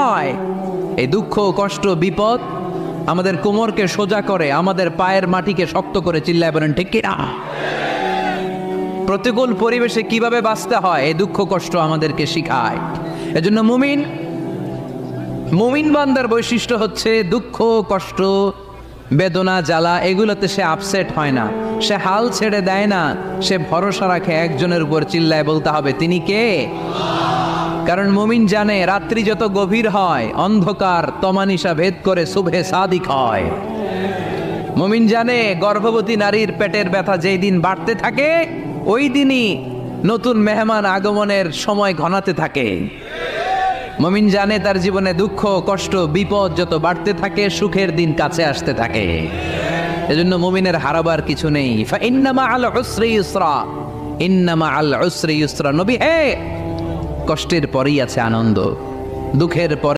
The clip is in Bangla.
হয়। এই দুঃখ, কষ্ট, বিপদ আমাদের কোমরকে সোজা করে, আমাদের পায়ের মাটিকে শক্ত করে। চিল্লায় বলেন ঠিক কিনা? প্রতিকূল পরিবেশে কিভাবে বাঁচতে হয় এই দুঃখ কষ্ট আমাদেরকে শিখায়। এজন্য মুমিন বান্দার বৈশিষ্ট্য হচ্ছে দুঃখ কষ্ট বেদনা জ্বালা এগুলোতে সে আপসেট হয় না, সে হাল ছেড়ে দেয় না, সে ভরসা রাখে একজনের উপর। চিল্লায় বলতে হবে তিনি কে? কারণ মুমিন জানে রাত্রি যত গভীর হয় অন্ধকার তমানিসা ভেদ করে সুবহে সাদিক হয়। মুমিন জানে গর্ভবতী নারীর পেটের ব্যথা যেই দিন বাড়তে থাকে ওই দিনই নতুন মেহমান আগমনের সময় ঘনাতে থাকে। মুমিন জানে তার জীবনে দুঃখ কষ্ট বিপদ যত বাড়তে থাকে সুখের দিন কাছে আসতে থাকে। এজন্য মুমিনের হারাবার কিছু নেই। ইন্না মাআল উসরি ইউসরা, ইন্না মাআল উসরি ইউসরা। নবী হে, কষ্টের পরেই আছে আনন্দ, দুঃখের পরে